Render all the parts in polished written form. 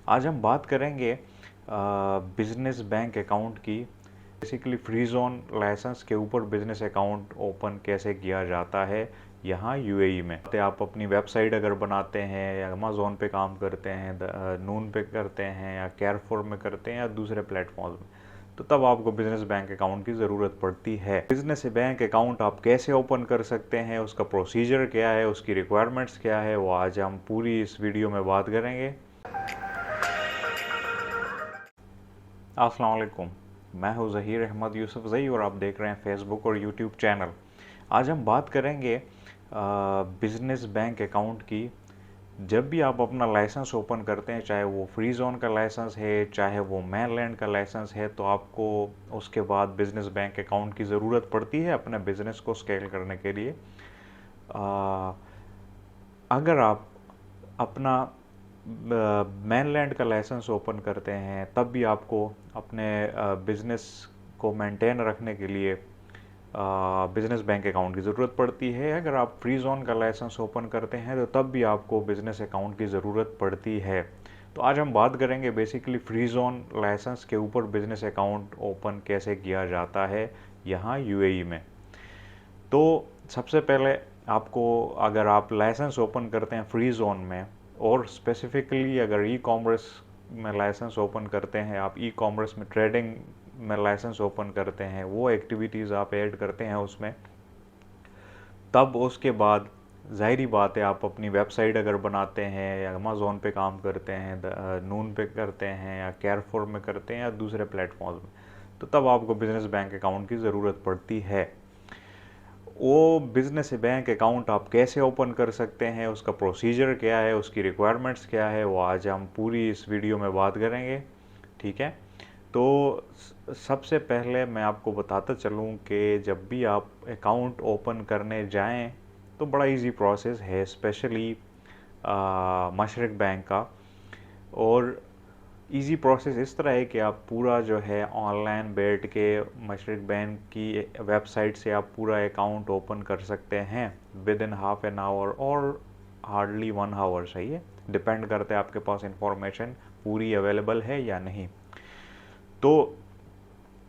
आज हम बात करेंगे बिजनेस बैंक अकाउंट की। बेसिकली फ्री जोन लाइसेंस के ऊपर बिजनेस अकाउंट ओपन कैसे किया जाता है यहाँ यूएई में। तो आप अपनी वेबसाइट अगर बनाते हैं या अमेज़ोन पे काम करते हैं, नून पे करते हैं या कैरफोर में करते हैं या दूसरे प्लेटफॉर्म में, तो तब आपको बिजनेस बैंक अकाउंट की ज़रूरत पड़ती है। बिजनेस बैंक अकाउंट आप कैसे ओपन कर सकते हैं, उसका प्रोसीजर क्या है, उसकी रिक्वायरमेंट्स क्या है, वो आज हम पूरी इस वीडियो में बात करेंगे। अस्सलाम वालेकुम, मैं हूं ज़हीर अहमद यूसुफ ज़ई और आप देख रहे हैं फेसबुक और यूट्यूब चैनल। आज हम बात करेंगे बिजनेस बैंक अकाउंट की। जब भी आप अपना लाइसेंस ओपन करते हैं, चाहे वो फ्री जोन का लाइसेंस है, चाहे वो मैनलैंड का लाइसेंस है, तो आपको उसके बाद बिजनेस बैंक अकाउंट की ज़रूरत पड़ती है अपने बिजनेस को स्केल करने के लिए। अगर आप अपना मैनलैंड का लाइसेंस ओपन करते हैं, तब भी आपको अपने बिजनेस को मेंटेन रखने के लिए बिजनेस बैंक अकाउंट की ज़रूरत पड़ती है। अगर आप फ्री जोन का लाइसेंस ओपन करते हैं, तो तब भी आपको बिजनेस अकाउंट की ज़रूरत पड़ती है। तो आज हम बात करेंगे बेसिकली फ्री जोन लाइसेंस के ऊपर बिजनेस अकाउंट ओपन कैसे किया जाता है यहाँ यूएई में। तो सबसे पहले आपको, अगर आप लाइसेंस ओपन करते हैं फ्री जोन में, और स्पेसिफिकली अगर ई कॉमर्स में लाइसेंस ओपन करते हैं, आप ई कॉमर्स में ट्रेडिंग में लाइसेंस ओपन करते हैं, वो एक्टिविटीज़ आप ऐड करते हैं उसमें, तब उसके बाद ज़ाहिरी बात है, आप अपनी वेबसाइट अगर बनाते हैं या अमेज़ोन पे काम करते हैं, नून पे करते हैं या कैरफोर में करते हैं या दूसरे प्लेटफॉर्म में, तो तब आपको बिजनेस बैंक अकाउंट की ज़रूरत पड़ती है। वो बिजनेस बैंक अकाउंट आप कैसे ओपन कर सकते हैं, उसका प्रोसीजर क्या है, उसकी रिक्वायरमेंट्स क्या है, वो आज हम पूरी इस वीडियो में बात करेंगे। ठीक है। तो सबसे पहले मैं आपको बताता चलूँ कि जब भी आप अकाउंट ओपन करने जाएं, तो बड़ा इजी प्रोसेस है, स्पेशली मशरक बैंक का। और इजी प्रोसेस इस तरह है कि आप पूरा जो है ऑनलाइन बैठ के मशरक बैंक की वेबसाइट से आप पूरा अकाउंट ओपन कर सकते हैं with in half an hour और हार्डली 1 आवर। सही है, डिपेंड करते हैं आपके पास इंफॉर्मेशन पूरी अवेलेबल है या नहीं। तो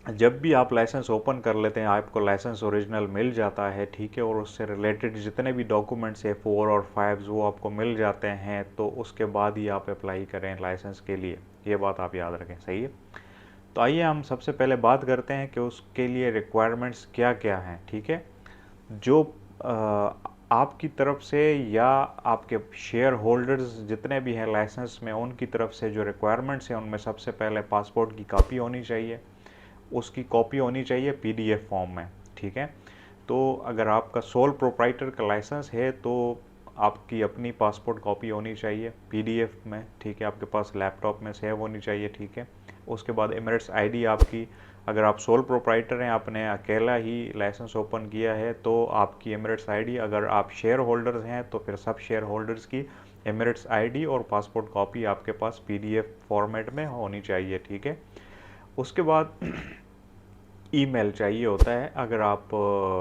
जब भी आप लाइसेंस ओपन कर लेते हैं, आपको लाइसेंस ओरिजिनल मिल जाता है, ठीक है, और उससे रिलेटेड जितने भी डॉक्यूमेंट्स है 4 और 5 वो आपको मिल जाते हैं, तो उसके बाद ही आप अप्लाई करें लाइसेंस के लिए। ये बात आप याद रखें। सही है। तो आइए हम सबसे पहले बात करते हैं कि उसके लिए रिक्वायरमेंट्स क्या क्या हैं। ठीक है। जो आपकी तरफ से या आपके शेयर होल्डर्स जितने भी हैं लाइसेंस में, उनकी तरफ से जो रिक्वायरमेंट्स हैं, उनमें सबसे पहले पासपोर्ट की कॉपी होनी चाहिए। उसकी कॉपी होनी चाहिए पीडीएफ फॉर्म में। ठीक है। तो अगर आपका सोल प्रोप्राइटर का लाइसेंस है, तो आपकी अपनी पासपोर्ट कॉपी होनी चाहिए पीडीएफ में। ठीक है। आपके पास लैपटॉप में सेव होनी चाहिए। ठीक है। उसके बाद एमिरेट्स आईडी आपकी, अगर आप सोल प्रोप्राइटर हैं, आपने अकेला ही लाइसेंस ओपन किया है, तो आपकी एमिरेट्स आईडी, अगर आप शेयर होल्डर्स हैं तो फिर सब शेयर होल्डर्स की एमिरेट्स आईडी और पासपोर्ट कॉपी आपके पास पीडीएफ फॉर्मेट में होनी चाहिए। ठीक है। उसके बाद ईमेल चाहिए होता है। अगर आप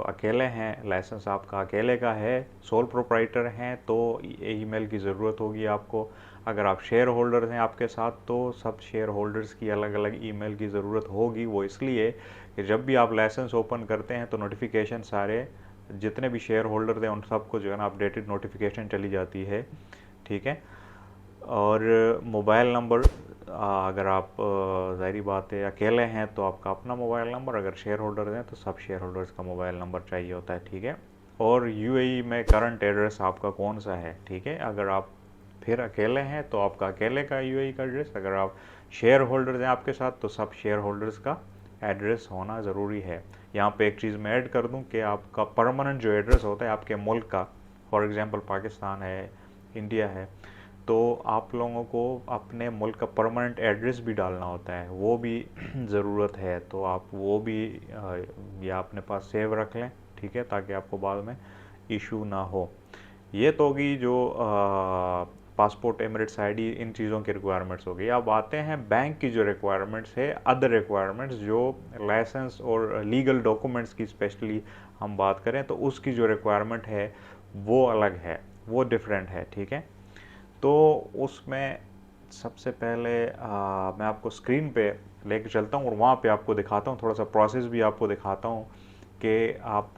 अकेले हैं, लाइसेंस आपका अकेले का है, सोल प्रोप्राइटर हैं, तो ईमेल की ज़रूरत होगी आपको। अगर आप शेयर होल्डर्स हैं आपके साथ, तो सब शेयर होल्डर्स की अलग अलग ईमेल की ज़रूरत होगी। वो इसलिए कि जब भी आप लाइसेंस ओपन करते हैं, तो नोटिफिकेशन सारे जितने भी शेयर होल्डर थे उन सबको जो है ना अपडेटेड नोटिफिकेशन चली जाती है। ठीक है। और मोबाइल नंबर, अगर आप ज़ाहिरी बात है अकेले हैं तो आपका अपना मोबाइल नंबर, अगर शेयर होल्डर हैं तो सब शेयर होल्डर्स का मोबाइल नंबर चाहिए होता है। ठीक है। और यूएई में करंट एड्रेस आपका कौन सा है। ठीक है। अगर आप फिर अकेले हैं तो आपका अकेले का यूएई का एड्रेस, अगर आप शेयर होल्डर्स हैं आपके साथ, तो सब शेयर होल्डर्स का एड्रेस होना ज़रूरी है। यहाँ पे एक चीज़ मैं ऐड कर दूँ कि आपका परमानेंट जो एड्रेस होता है आपके मुल्क का, फॉर एग्ज़ाम्पल पाकिस्तान है, इंडिया है, तो आप लोगों को अपने मुल्क का परमानेंट एड्रेस भी डालना होता है, वो भी ज़रूरत है। तो आप वो भी या अपने पास सेव रख लें। ठीक है, ताकि आपको बाद में इशू ना हो। ये तो होगी जो पासपोर्ट, एमिरेट्स आईडी, इन चीज़ों की रिक्वायरमेंट्स हो गई। अब आते हैं बैंक की जो रिक्वायरमेंट्स है, अदर रिक्वायरमेंट्स जो लाइसेंस और लीगल डॉक्यूमेंट्स की स्पेशली हम बात करें, तो उसकी जो रिक्वायरमेंट है वो अलग है, वो डिफरेंट है। ठीक है। तो उसमें सबसे पहले मैं आपको स्क्रीन पे लेके चलता हूँ और वहाँ पे आपको दिखाता हूँ, थोड़ा सा प्रोसेस भी आपको दिखाता हूँ कि आप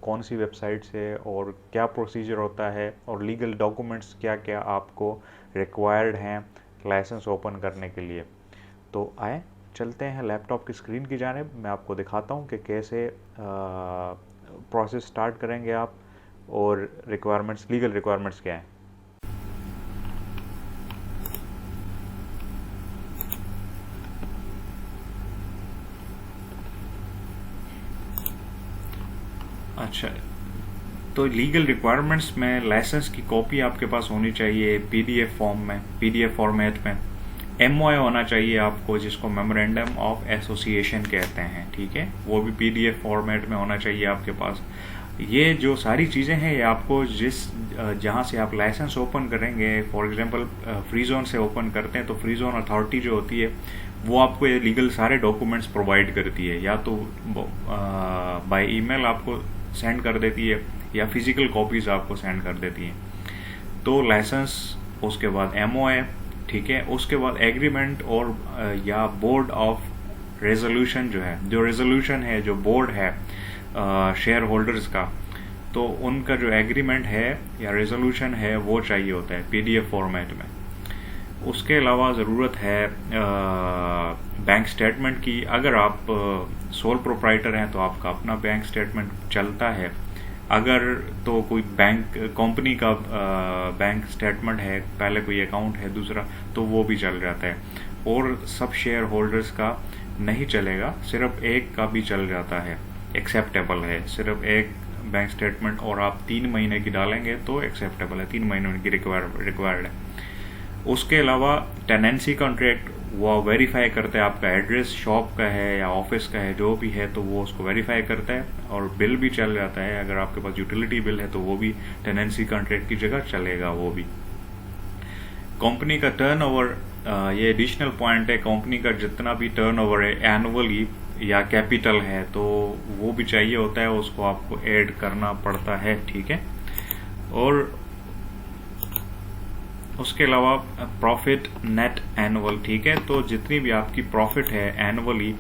कौन सी वेबसाइट से और क्या प्रोसीजर होता है और लीगल डॉक्यूमेंट्स क्या क्या आपको रिक्वायर्ड हैं लाइसेंस ओपन करने के लिए। तो आए चलते हैं लैपटॉप की स्क्रीन की जानिब, मैं आपको दिखाता हूँ कि कैसे प्रोसेस स्टार्ट करेंगे आप और रिक्वायरमेंट्स, लीगल रिक्वायरमेंट्स क्या हैं। अच्छा, तो लीगल रिक्वायरमेंट्स में लाइसेंस की कॉपी आपके पास होनी चाहिए पीडीएफ फॉर्म में, पीडीएफ फॉर्मेट में। एमओए होना चाहिए आपको, जिसको मेमोरेंडम ऑफ एसोसिएशन कहते हैं, ठीक है, वो भी पीडीएफ फॉर्मेट में होना चाहिए आपके पास। ये जो सारी चीज़ें हैं ये आपको जहाँ से आप लाइसेंस ओपन करेंगे, फॉर एग्जांपल फ्री जोन से ओपन करते हैं तो फ्री जोन अथॉरिटी जो होती है वो आपको ये लीगल सारे डॉक्यूमेंट्स प्रोवाइड करती है, या तो बाय ईमेल आपको सेंड कर देती है या फिजिकल कॉपीज आपको सेंड कर देती हैं। तो लाइसेंस, उसके बाद एमओए, ठीक है, उसके बाद एग्रीमेंट और या बोर्ड ऑफ रेजोल्यूशन जो है, जो रेजोल्यूशन है, जो बोर्ड है शेयर होल्डर्स का, तो उनका जो एग्रीमेंट है या रेजोल्यूशन है वो चाहिए होता है पीडीएफ फॉर्मेट में। उसके अलावा ज़रूरत है बैंक स्टेटमेंट की। अगर आप सोल प्रोप्राइटर हैं तो आपका अपना बैंक स्टेटमेंट चलता है, अगर तो कोई बैंक कंपनी का बैंक स्टेटमेंट है, पहले कोई अकाउंट है दूसरा, तो वो भी चल जाता है। और सब शेयर होल्डर्स का नहीं चलेगा, सिर्फ एक का भी चल जाता है, एक्सेप्टेबल है। सिर्फ एक बैंक स्टेटमेंट और आप 3 महीने की डालेंगे तो एक्सेप्टेबल है, 3 महीने की रिक्वायर्ड है। उसके अलावा टेनेंसी कॉन्ट्रैक्ट वो वेरीफाई करता है आपका एड्रेस शॉप का है या ऑफिस का है, जो भी है तो वो उसको वेरीफाई करता है। और बिल भी चल जाता है, अगर आपके पास यूटिलिटी बिल है तो वो भी टेनेंसी कॉन्ट्रैक्ट की जगह चलेगा वो भी। कंपनी का टर्नओवर, ये एडिशनल पॉइंट है, कंपनी का जितना भी टर्नओवर है एनुअली या कैपिटल है तो वो भी चाहिए होता है, उसको आपको ऐड करना पड़ता है, ठीक है। और उसके अलावा प्रॉफिट नेट एनुअल, ठीक है, तो जितनी भी आपकी प्रॉफिट है एनुअली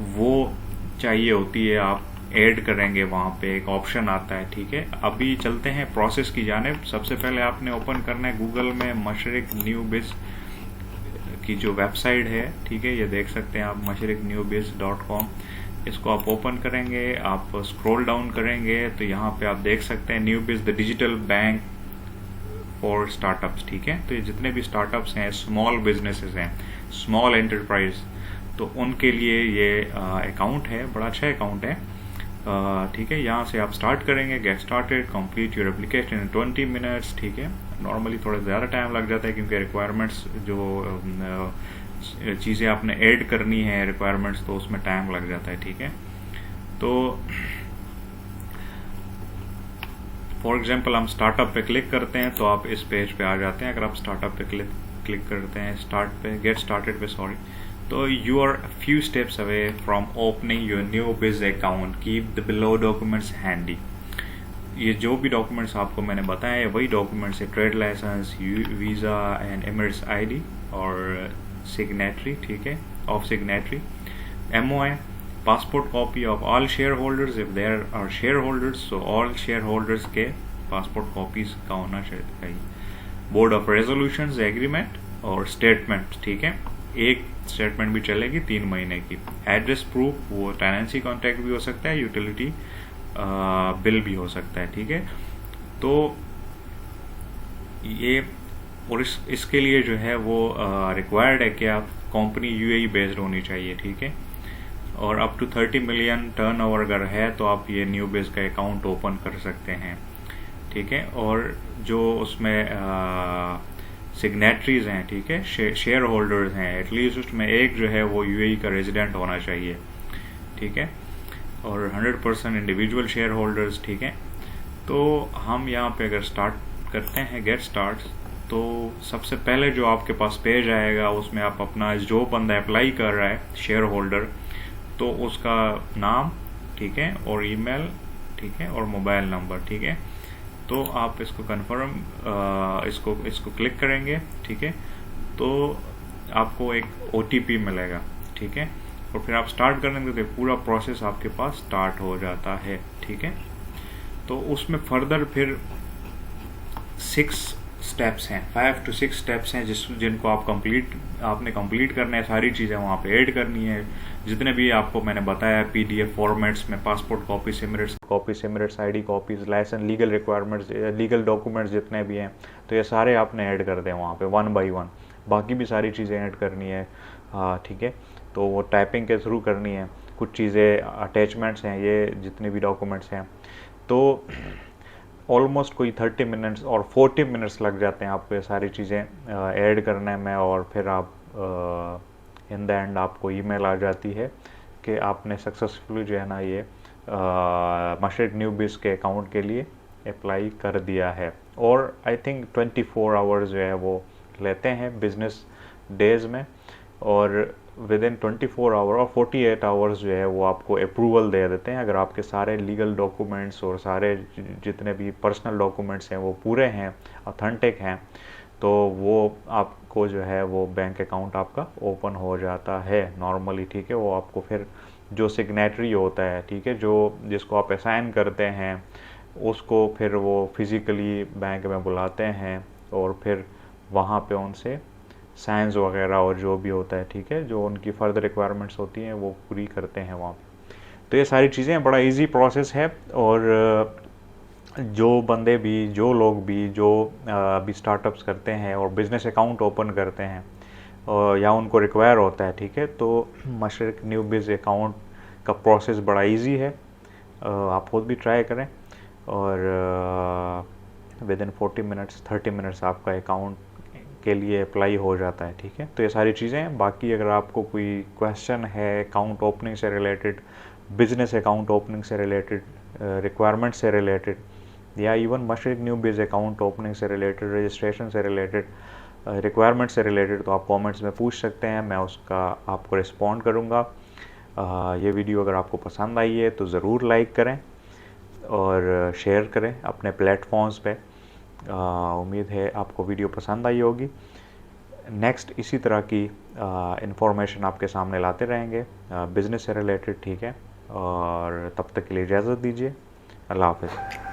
वो चाहिए होती है, आप ऐड करेंगे, वहां पे एक ऑप्शन आता है, ठीक है। अभी चलते हैं प्रोसेस की जानिब। सबसे पहले आपने ओपन करना है गूगल में मशरिक न्यू बिज की जो वेबसाइट है, ठीक है, ये देख सकते हैं आप mashriqnewbiz.com। इसको आप ओपन करेंगे, आप स्क्रॉल डाउन करेंगे तो यहाँ पे आप देख सकते हैं न्यू बिज the digital bank for startups, ठीक है। तो ये जितने भी स्टार्टअप्स हैं, स्मॉल बिजनेसेस हैं, स्मॉल एंटरप्राइज, तो उनके लिए ये अकाउंट है, बड़ा अच्छा अकाउंट है, ठीक है। यहाँ से आप स्टार्ट करेंगे, get started, complete your application in 20 minutes, ठीक है। नॉर्मली थोड़ा ज़्यादा टाइम लग जाता है क्योंकि रिक्वायरमेंट्स जो चीज़ें आपने ऐड करनी है रिक्वायरमेंट्स, तो उसमें टाइम लग जाता है, ठीक है। तो फॉर एग्जाम्पल हम स्टार्टअप पे क्लिक करते हैं तो आप इस पेज पे आ जाते हैं। अगर आप स्टार्टअप पे क्लिक करते हैं, स्टार्ट पे, गेट स्टार्टेड पे, सॉरी, तो you are few steps away from opening your new biz account, keep the below documents handy. ये जो भी डॉक्यूमेंट्स आपको मैंने बताए वही डॉक्यूमेंट्स है, trade licence, visa and Emirates ID और सिग्नेटरी, ठीक है, of signatory, MOA, passport copy of all shareholders if there are shareholders, so all shareholders के passport copies का होना चाहिए, board of resolutions एग्रीमेंट और स्टेटमेंट, ठीक है, एक स्टेटमेंट भी चलेगी 3 महीने की, एड्रेस प्रूफ, वो टेनेंसी कॉन्ट्रैक्ट भी हो सकता है, यूटिलिटी बिल भी हो सकता है, ठीक है। तो ये और इसके लिए जो है वो रिक्वायर्ड है कि आप कंपनी यूएई बेस्ड होनी चाहिए, ठीक है, और अप टू 30 मिलियन टर्नओवर अगर है तो आप ये न्यू बिज का अकाउंट ओपन कर सकते हैं, ठीक है। और जो उसमें सिग्नेटरीज हैं, ठीक है, शेयर होल्डर्स हैं, एटलीस्ट उसमें एक जो है वो यूएई का रेजिडेंट होना चाहिए, ठीक है, और 100% इंडिविजुअल शेयर होल्डर्स, ठीक है। तो हम यहाँ पे अगर स्टार्ट करते हैं गेट स्टार्ट, तो सबसे पहले जो आपके पास पेज आएगा उसमें आप अपना, जो बंदा अप्लाई कर रहा है शेयर होल्डर, तो उसका नाम, ठीक है, और ईमेल, ठीक है, और मोबाइल नंबर, ठीक है। तो आप इसको कंफर्म इसको क्लिक करेंगे, ठीक है। तो आपको एक OTP मिलेगा, ठीक है। और फिर आप स्टार्ट करने देते, पूरा प्रोसेस आपके पास स्टार्ट हो जाता है, ठीक है। तो उसमें फर्दर फिर 6 स्टेप्स हैं, 5 to 6 स्टेप्स हैं जिनको आपने कंप्लीट करना है। सारी चीज़ें वहाँ पे ऐड करनी है, जितने भी आपको मैंने बताया PDF फॉर्मेट्स में, passport copy, Emirates ID copies, licence, legal requirements, legal documents जितने भी हैं, तो ये सारे आपने ऐड कर दें वहाँ पे 1 by 1। बाकी भी सारी चीज़ें ऐड करनी है, ठीक है। तो वो टाइपिंग के थ्रू करनी है। कुछ चीज़ें अटैचमेंट्स हैं, ये जितने भी डॉक्यूमेंट्स हैं, तो ऑलमोस्ट कोई 30 मिनट्स और 40 मिनट्स लग जाते हैं आपको ये सारी चीज़ें ऐड करने में। और फिर आप इन द एंड आपको ईमेल आ जाती है कि आपने सक्सेसफुली जो है ना ये मशरिक न्यू बिज़ के अकाउंट के लिए अप्लाई कर दिया है। और आई थिंक 24 आवर्स जो है वो लेते हैं बिजनेस डेज में, और विद इन 24 आवर और 48 आवर्स जो है वो आपको अप्रूवल दे देते हैं। अगर आपके सारे लीगल डॉक्यूमेंट्स और सारे जितने भी पर्सनल डॉक्यूमेंट्स हैं वो पूरे हैं, ऑथेंटिक हैं, तो वो आपको जो है वो बैंक अकाउंट आपका ओपन हो जाता है नॉर्मली, ठीक है। वो आपको फिर जो सिग्नेटरी होता है, ठीक है, जिसको आप असाइन करते हैं, उसको फिर वो फिज़िकली बैंक में बुलाते हैं और फिर वहाँ पे उनसे साइंस वगैरह और जो भी होता है, ठीक है, जो उनकी फर्दर रिक्वायरमेंट्स होती हैं वो पूरी करते हैं वहाँ पे। तो ये सारी चीज़ें बड़ा इजी प्रोसेस है। और जो लोग भी जो अभी स्टार्टअप्स करते हैं और बिज़नेस अकाउंट ओपन करते हैं और या उनको रिक्वायर होता है, ठीक है, तो मशरिक न्यू बिज़ अकाउंट का प्रोसेस बड़ा इजी है। आप खुद भी ट्राई करें, और विद इन 40 मिनट्स 30 मिनट्स आपका अकाउंट के लिए अप्लाई हो जाता है, ठीक है। तो ये सारी चीज़ें हैं। बाकी अगर आपको कोई क्वेश्चन है अकाउंट ओपनिंग से रिलेटेड, बिजनेस अकाउंट ओपनिंग से रिलेटेड, रिक्वायरमेंट से रिलेटेड, या इवन मशरिक न्यू बिज़ अकाउंट ओपनिंग से रिलेटेड, रजिस्ट्रेशन से रिलेटेड, रिक्वायरमेंट से रिलेटेड, तो आप कमेंट्स में पूछ सकते हैं, मैं उसका आपको रिस्पॉन्ड करूँगा। ये वीडियो अगर आपको पसंद आई है तो ज़रूर लाइक करें और शेयर करें अपने प्लेटफॉर्म्स पे। उम्मीद है आपको वीडियो पसंद आई होगी। नेक्स्ट इसी तरह की इंफॉर्मेशन आपके सामने लाते रहेंगे बिज़नेस से रिलेटेड, ठीक है। और तब तक के लिए इजाज़त दीजिए। अल्लाह हाफ़िज़।